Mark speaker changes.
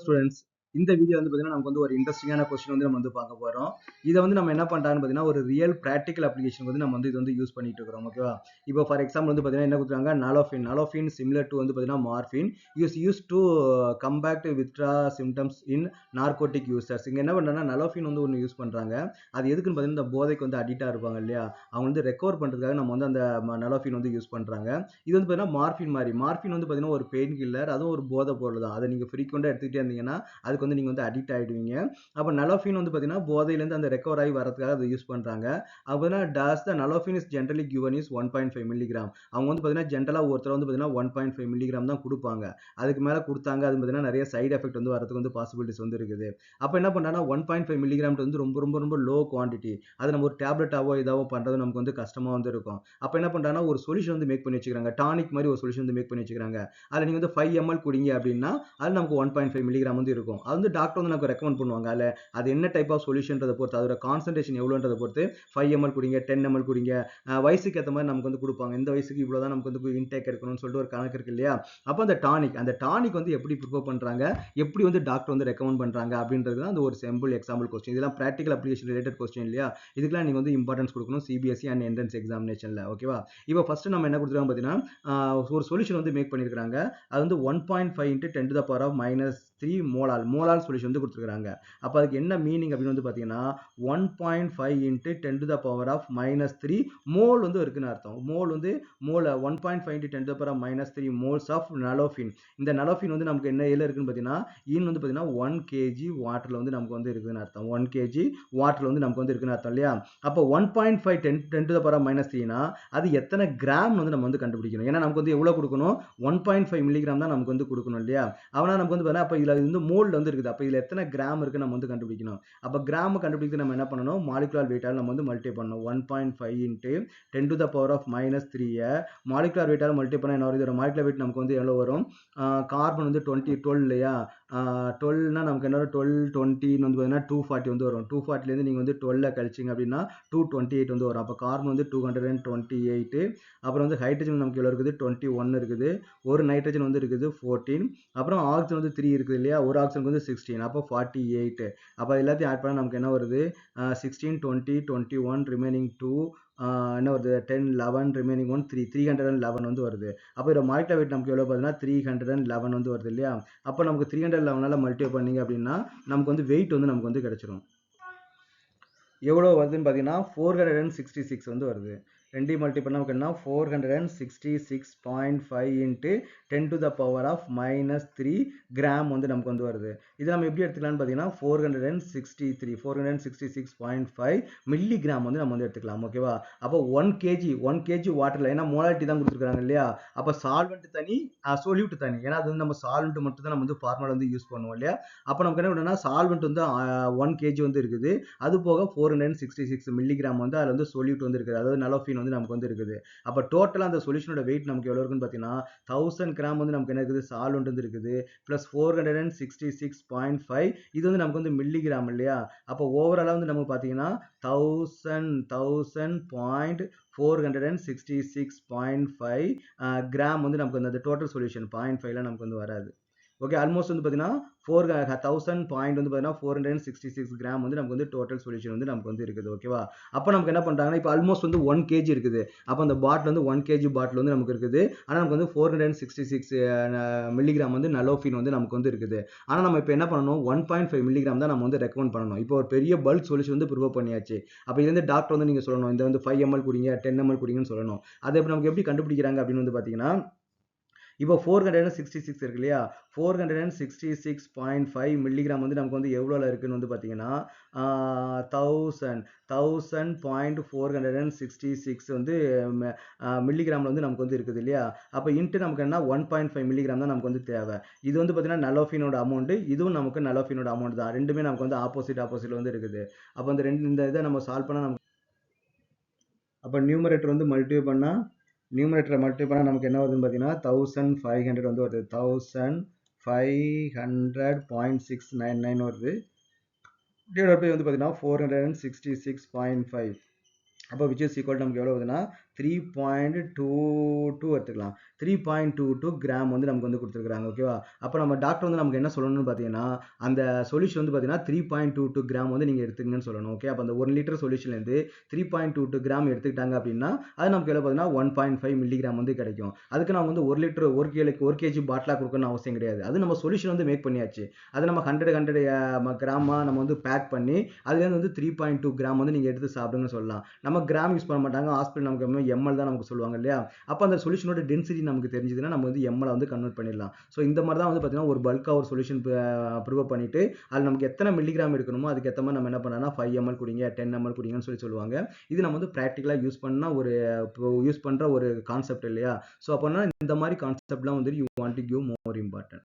Speaker 1: Students இந்த video வந்து பார்த்தீங்கன்னா நமக்கு வந்து ஒரு இன்ட்ரெஸ்டிங்கான கொஸ்டின் வந்து நம்ம வந்து பார்க்க போகிறோம். இதை வந்து நம்ம என்ன பண்ணுறான்னு பார்த்தீங்கன்னா ஒரு ரியல் ப்ராக்டிக்கல் அப்ளிகேஷன் வந்து நம்ம வந்து இது வந்து யூஸ் பண்ணிட்டு இருக்கிறோம். ஓகேவா? இப்போ ஃபார் எக்ஸாம்பிள் வந்து பார்த்தீங்கன்னா என்ன கொடுத்துருக்காங்க, நலோஃபின் சிமிலர் டு வந்து பார்த்தீங்கன்னா morphine use to come back to withdrawal symptoms in narcotic users. இங்கே என்ன பண்ணுறாங்கன்னா நலோஃபின் வந்து ஒன்று யூஸ் பண்ணுறாங்க. அது எதுக்குன்னு பார்த்தீங்கன்னா இந்த போதைக்கு வந்து அடிக்டாக இருப்பாங்க இல்லையா, அவங்க வந்து ரெக்கவர் பண்ணுறதுக்காக நம்ம வந்து அந்த நலோஃபின் வந்து யூஸ் பண்ணுறாங்க. இது வந்து பார்த்தீங்கன்னா மார்ஃபின் வந்து பார்த்தீங்கன்னா ஒரு பெயின் கில்லர், அதுவும் ஒரு போதை பொருள் தான். அதை நீங்கள் ஃப்ரீக்வெண்ட்டாக எடுத்துக்கிட்டே இருந்தீங்கன்னா அதுக்கு வந்து நீங்கள் வந்து அடிக்ட் ஆகிடுவீங்க. அப்போ நலோஃபின் வந்து பார்த்தீங்கன்னா போதையிலேருந்து அந்த ரெக்கவர் ஆகி வரதுக்காக அதை யூஸ் பண்ணுறாங்க. அப்போ dose the nalorphine is generally given is 1.5 milligram. அவங்க வந்து பார்த்தீங்கன்னா ஜென்ரலாக ஒருத்தர் வந்து பார்த்தீங்கன்னா 1.5 மில்லிகிராம் தான் கொடுப்பாங்க. அதுக்கு மேலே கொடுத்தாங்க அது பார்த்தீங்கன்னா நிறைய சைடு எஃபெக்ட் வந்து வரதுக்கு வந்து பாசிபிலிட்டிஸ் வந்து இருக்குது. அப்போ என்ன பண்ணுறாங்கன்னா 1.5 மில்லிகிராம் வந்து ரொம்ப ரொம்ப ரொம்ப லோ குவான்டிட்டி. அது நம்ம ஒரு டேப்லெட்டாவோ இதாவோ பண்ணுறது நமக்கு வந்து கஷ்டமாக வந்து இருக்கும். அப்போ என்ன பண்ணுறாங்கன்னா ஒரு சொல்யூஷன் வந்து மேக் பண்ணி வச்சுக்கிறாங்க, டானிக் மாதிரி ஒரு சொல்யூஷன் வந்து மேக் பண்ணி வச்சுக்கிறாங்க. அதில் நீங்கள் வந்து 5 ml குடிங்க அப்படின்னா அது நமக்கு 1.5 மில்லிகிராம் வந்து இருக்கும். அது வந்து டாக்டர் வந்து நமக்கு ரெக்கமெண்ட் பண்ணுவாங்க. அதில் அது என்ன டைப் ஆஃப் சொல்யூஷன்றதை பொறுத்து, அதோட கான்சன்ட்ரேஷன் எவ்வளோன்றதை பொறுத்து 5 ml குடிங்க, 10 ml குடிங்க, வயசுக்கு ஏற்ற மாதிரி நமக்கு வந்து கொடுப்பாங்க. இந்த வயசுக்கு இவ்வளோ தான் நமக்கு வந்து இன்டேக் இருக்கணும்னு சொல்லிட்டு ஒரு கணக்கு இருக்கு இல்லையா. அப்போ அந்த டானிக் வந்து எப்படி ப்ரிப்பேர் பண்ணுறாங்க, எப்படி வந்து டாக்டர் வந்து ரெக்கமெண்ட் பண்ணுறாங்க அப்படின்றது தான் அந்த ஒரு சிம்பிள் எக்ஸாம்பிள் கொஸ்டின். இதெல்லாம் ப்ராக்டிகல் அப்ளிகேஷன் ரிலேட்டட் கொஸ்டின் இல்லையா. இதுக்கெல்லாம் நீங்கள் வந்து இம்பார்ட்டன்ஸ் கொடுக்கணும் சிபிஎஸ்சி அண்ட் என்ட்ரன்ஸ் எக்ஸாமினேஷனில். ஓகேவா? இப்போ ஃபர்ஸ்ட் நம்ம என்ன கொடுத்துருக்கோம் பார்த்தீங்கன்னா ஒரு சொல்யூஷன் வந்து மேக் பண்ணியிருக்காங்க. அது வந்து 1.5 × 10⁻³ மோலால் சொல்யூஷன் வந்து கொடுத்துருக்காங்க. அப்போ அதுக்கு என்ன மீனிங் அப்படின்னு வந்து பார்த்தீங்கன்னா 1.5 × 10⁻³ மோல் வந்து இருக்குன்னு அர்த்தம். Mole 1.5 × 10⁻³ moles of nalorphine. இந்த நலோஃபின் வந்து நமக்கு என்ன எதில் இருக்குன்னு பார்த்தீங்கன்னா வந்து பார்த்தீங்கன்னா 1 kg வாட்டரில் வந்து நமக்கு வந்து இருக்குதுன்னு அர்த்தம். 1 kg வாட்டரில் வந்து நமக்கு வந்து இருக்குன்னு அர்த்தம் இல்லையா. அப்போ 1.5 × 10⁻³ அது எத்தனை கிராம் வந்து நம்ம வந்து கண்டுபிடிக்கணும். ஏன்னா நமக்கு வந்து எவ்வளோ கொடுக்கணும், 1.5 மில்லிகிராம் தான் நமக்கு வந்து கொடுக்கணும் இல்லையா. அவனா நமக்கு வந்து பார்த்தா அப்போ இதில் வந்து மோல்டு வந்து இருக்குது. அப்போ இதில் எத்தனை கிராம் இருக்குது நம்ம வந்து கண்டுபிடிக்கணும். அப்போ கிராம் கண்டுபிடித்து நம்ம என்ன பண்ணணும், மாலிகுலர் வெயிட்டால் நம்ம வந்து மல்டிப்ளை பண்ணணும். 1.5 × 10⁻³ மாலிகுலர் வெயிட்டால் மல்டிப்ளை பண்ணால் என்ன வரும், இதோட மாலிகுலர் வெயிட் நமக்கு வந்து எவ்வளோ வரும், கார்பன் வந்து 12 இல்லையா. 12னா நமக்கு என்ன வரும், 12 20 வந்து பார்த்தீங்கன்னா 240 வந்து வரும். 240லேருந்து நீங்கள் வந்து 12 கழிச்சிங்க அப்படின்னா 228 வந்து வரும். அப்போ கார்பன் வந்து 228. அப்புறம் வந்து ஹைட்ரஜன் நமக்கு எவ்வளோ இருக்குது, 21 இருக்குது. ஒரு நைட்ரஜன் வந்து இருக்குது 14. அப்புறம் ஆக்சிஜன் வந்து 3 இருக்குது இல்லையா, ஒரு ஆக்சிஜனுக்கு வந்து 16. அப்போ 48. அப்போ எல்லாத்தையும் ஆட் பண்ணால் நமக்கு என்ன வருது, 16 20 21 ரிமைனிங் 2 என்ன வருது 10 11 ரிமைனிங் 1 311 வந்து வருது. அப்போ இதோட மாலிகுலர் வெயிட் நமக்கு எவ்வளோ பார்த்தீங்கன்னா 311 வந்து வருது இல்லையா. அப்போ நமக்கு 311 மல்டிப்ளை பண்ணீங்க அப்படின்னா நமக்கு வந்து வெயிட் வந்து நமக்கு வந்து கிடைச்சிரும். எவ்வளோ வருதுன்னு பார்த்தீங்கன்னா 466 வந்து வருது. 2 மல்டிப்ளை பண்ணால் நமக்கு என்ன 466.5 × 10⁻³ கிராம் வந்து நமக்கு வந்து வருது. இது நம்ம எப்படி எடுத்துக்கலாம்னு பார்த்தீங்கன்னா 466.5 மில்லிகிராம் வந்து நம்ம வந்து எடுத்துக்கலாம். ஓகேவா? அப்போ 1 kg வாட்டரில், ஏன்னா மோலாரிட்டி தான் கொடுத்துருக்காங்க இல்லையா. அப்போ சால்வெண்ட் தனி, சொல்யூட் தனி. ஏன்னா அது வந்து நம்ம சால்வெண்ட் மட்டும் தான் நம்ம வந்து ஃபார்முலா வந்து யூஸ் பண்ணுவோம் இல்லையா. அப்போ நமக்கு என்ன பண்ணுன்னா சால்வெண்ட் வந்து 1 kg வந்து இருக்குது. அது போக 466 மில்லிகிராம் வந்து அதில் வந்து சொல்யூட் வந்து இருக்குது, அதாவது நலோஃபின் வந்து நமக்கு வந்து இருக்குது. அப்போ டோட்டலாக அந்த சொல்யூஷனோட வெயிட் நமக்கு எவ்வளோ இருக்குன்னு பார்த்தீங்கன்னா 1000 கிராம் வந்து நமக்கு என்ன இருக்குது, சால்வெண்ட் வந்து இருக்குது. ப்ளஸ் 466.5 இது வந்து நமக்கு வந்து மில்லிகிராம் இல்லையா. அப்போ ஓவராலாக வந்து நமக்கு பார்த்தீங்கன்னா 1000.466.5 கிராம் வந்து நமக்கு வந்து அந்த டோட்டல் சொல்யூஷன் 0.5ல நமக்கு வந்து வராது. ஓகே, ஆல்மோஸ்ட் வந்து பார்த்தீங்கன்னா 4000 பாயிண்ட் வந்து பார்த்தீங்கன்னா 466 கிராம் வந்து நமக்கு வந்து டோட்டல் சொல்யூஷன் வந்து நமக்கு வந்து இருக்குது. ஓகேவா? அப்போ நமக்கு என்ன பண்ணுறாங்கன்னா இப்போ ஆல்மோஸ்ட் வந்து 1 kg இருக்குது. அப்போ அந்த பாட்டில் வந்து 1 kg பாட்டில் வந்து நமக்கு இருக்குது. ஆனால் நமக்கு வந்து 466 மில்லிகிராம் வந்து நலோஃபின் வந்து நமக்கு வந்து இருக்குது. ஆனால் நம்ம இப்போ என்ன பண்ணணும், 1.5 மில்லிகிராம் தான் நம்ம வந்து ரெக்கமெண்ட் பண்ணணும். இப்போ ஒரு பெரிய பல்க் சொல்யூஷன் வந்து ப்ரிப்பேர் பண்ணியாச்சு. அப்போ இது வந்து டாக்டர் வந்து நீங்கள் சொல்லணும், இந்த வந்து 5 ml குடிங்க, 10 ml குடிங்கன்னு சொல்லணும். அதை இப்போ நமக்கு எப்படி கண்டுபிடிக்கிறாங்க அப்படின்னு வந்து பார்த்தீங்கன்னா இப்போ 466 இருக்கு இல்லையா, 466.5 மில்லிகிராம் வந்து நமக்கு வந்து எவ்வளோல இருக்குன்னு வந்து பார்த்தீங்கன்னா 1000.466 வந்து மில்லிகிராமில் வந்து நமக்கு வந்து இருக்குது இல்லையா. அப்போ இன்ட்டு நமக்கு என்ன 1.5 மில்லிகிராம் தான் நமக்கு வந்து தேவை. இது வந்து பார்த்தீங்கன்னா நலோஃபினோட அமௌண்ட், இதுவும் நமக்கு நலோஃபினோட அமௌண்ட் தான். ரெண்டுமே நமக்கு வந்து ஆப்போசிட் வந்து இருக்குது. அப்போ இந்த இதை நம்ம சால்வ் பண்ணால் நமக்கு, அப்போ நியூமரேட்டர் வந்து மல்டிப்ளை பண்ணால் நமக்கு என்ன வருதுன்னு பார்த்தீங்கன்னா 1500 வந்து வருது. 1500.699 வருது. டிவைட் பை வந்து பார்த்தீங்கன்னா 466.5. அப்போ விச் இஸ் ஈக்குவல் நமக்கு எவ்வளோ வருதுன்னா 3.22 எடுத்துக்கலாம். 3.22 கிராம் வந்து நமக்கு வந்து கொடுத்துருக்காங்க. ஓகேவா? அப்போ நம்ம டாக்டர் வந்து நமக்கு என்ன சொல்லணும்னு பார்த்தீங்கன்னா, அந்த சொல்யூஷன் வந்து பார்த்தீங்கன்னா 3.22 கிராம் வந்து நீங்கள் எடுத்துக்கங்கன்னு சொல்லணும். ஓகே, அப்போ அந்த 1 லிட்டர் சொல்யூஷன்லேருந்து 3.22 கிராம் எடுத்துக்கிட்டாங்க அப்படின்னா அது நமக்கு எவ்வளோ பார்த்தீங்கன்னா 1.5 மில்லிகிராம் வந்து கிடைக்கும். அதுக்கு நான் வந்து 1 லிட்டர் 1 கேஜி பாட்டிலாக கொடுக்கணும்னு அவசியம் கிடையாது. அது நம்ம சொல்யூஷன் வந்து மேக் பண்ணியாச்சு. அதை நம்ம 100 கிராமா நம்ம வந்து பேக் பண்ணி அதுலேருந்து வந்து 3.2 கிராம் வந்து நீங்கள் எடுத்து சாப்பிடுங்கன்னு சொல்லலாம். நம்ம கிராம் யூஸ் பண்ண மாட்டாங்க, ஹாஸ்பிட்டல் நமக்கு எம்எல் தான் நமக்கு சொல்லுவாங்க இல்லையா? அப்போ அந்த சொல்யூஷனோட டென்சிட்டி நமக்கு தெரிஞ்சதுன்னா நம்ம வந்து எம்எல் வந்து கன்வெர்ட் பண்ணிடலாம். ஸோ இந்த மாதிரி தான் வந்து பார்த்தீங்கன்னா ஒரு பல்காக ஒரு சொல்யூஷன் ப்ரிப்பேர் பண்ணிட்டு அதில் நமக்கு எத்தனை மில்லிகிராம் எடுக்கணுமோ அதுக்கு ஏற்ற மாதிரி நம்ம என்ன பண்ணலாம் 5 ml குடிங்க, 10 ml குடிங்கன்னு சொல்லுவாங்க. இது நம்ம வந்து ப்ராக்டிக்கலாக யூஸ் பண்ணால் யூஸ் பண்ணுற ஒரு கான்செப்ட் இல்லையா? ஸோ அப்போனா இந்த மாதிரி கான்செப்ட்லாம் வந்து you want to give more important.